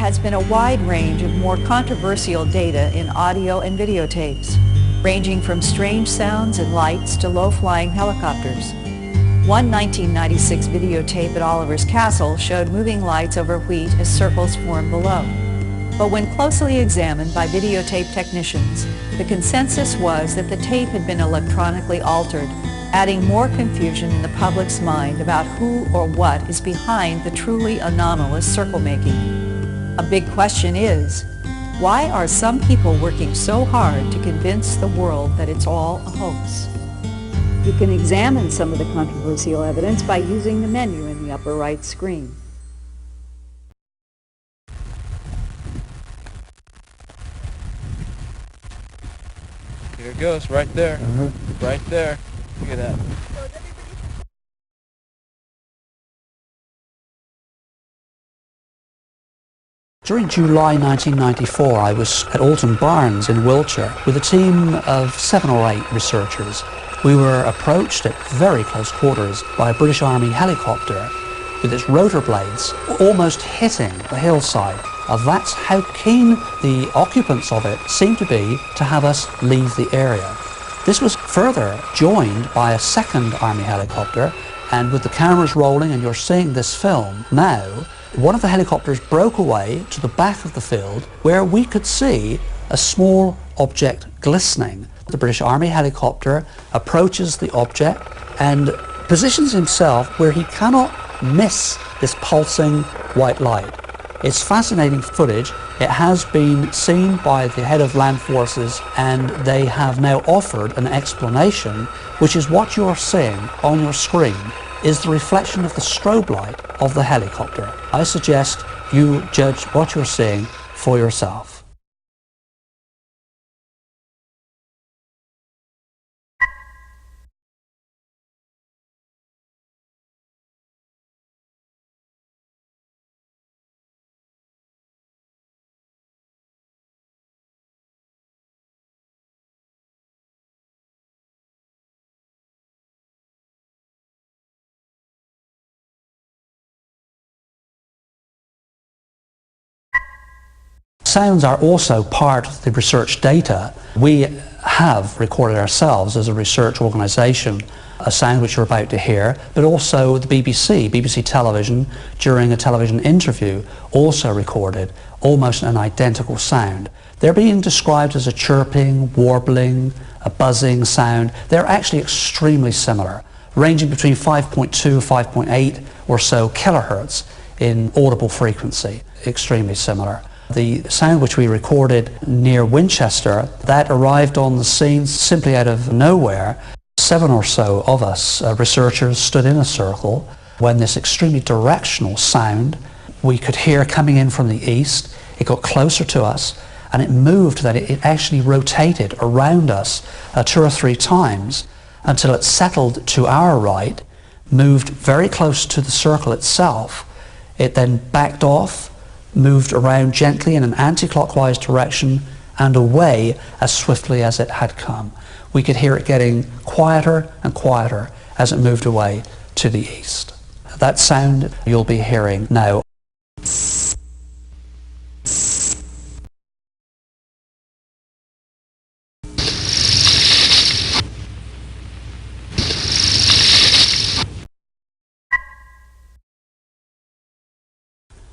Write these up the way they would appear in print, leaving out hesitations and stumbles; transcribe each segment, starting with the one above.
has been a wide range of more controversial data in audio and videotapes, ranging from strange sounds and lights to low-flying helicopters. One 1996 videotape at Oliver's Castle showed moving lights over wheat as circles formed below. But when closely examined by videotape technicians, the consensus was that the tape had been electronically altered, adding more confusion in the public's mind about who or what is behind the truly anomalous circle making. A big question is, why are some people working so hard to convince the world that it's all a hoax? You can examine some of the controversial evidence by using the menu in the upper right screen. Here it goes, right there. Right there. Look at that. During July 1994, I was at Alton Barnes in Wiltshire with a team of 7 or 8 researchers. We were approached at very close quarters by a British Army helicopter with its rotor blades almost hitting the hillside. That's how keen the occupants of it seemed to be to have us leave the area. This was further joined by a second Army helicopter, and with the cameras rolling, and you're seeing this film now, one of the helicopters broke away to the back of the field where we could see a small object glistening. The British Army helicopter approaches the object and positions himself where he cannot miss this pulsing white light. It's fascinating footage. It has been seen by the head of land forces, and they have now offered an explanation, which is what you're seeing on your screen is the reflection of the strobe light of the helicopter. I suggest you judge what you're seeing for yourself. Sounds are also part of the research data. We have recorded ourselves as a research organisation a sound which you're about to hear, but also the BBC Television, during a television interview, also recorded almost an identical sound. They're being described as a chirping, warbling, a buzzing sound. They're actually extremely similar, ranging between 5.2, 5.8 or so kilohertz in audible frequency. Extremely similar. The sound which we recorded near Winchester, that arrived on the scene simply out of nowhere. 7 or so of us researchers stood in a circle when this extremely directional sound we could hear coming in from the east. It got closer to us and it moved, that it actually rotated around us 2 or 3 times until it settled to our right, moved very close to the circle itself. It then backed off, moved around gently in an anti-clockwise direction and away as swiftly as it had come. We could hear it getting quieter and quieter as it moved away to the east. That sound you'll be hearing now.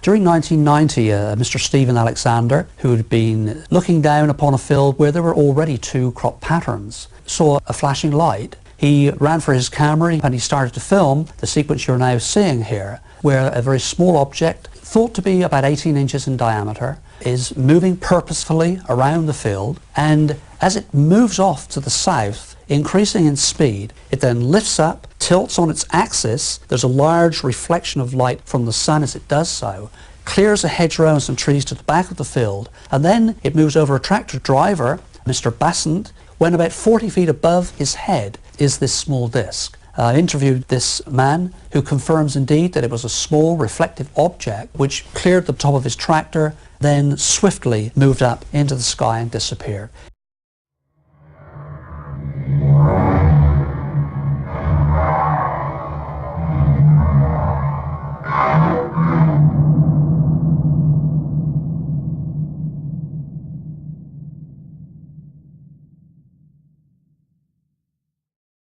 During 1990, Mr. Stephen Alexander, who had been looking down upon a field where there were already 2 crop patterns, saw a flashing light. He ran for his camera and he started to film the sequence you're now seeing here, where a very small object, thought to be about 18 inches in diameter, is moving purposefully around the field, and as it moves off to the south, increasing in speed, it then lifts up, tilts on its axis. There's a large reflection of light from the sun as it does so, clears a hedgerow and some trees to the back of the field, and then it moves over a tractor driver, Mr. Bassant, when about 40 feet above his head is this small disc. I interviewed this man who confirms indeed that it was a small reflective object which cleared the top of his tractor, then swiftly moved up into the sky and disappeared.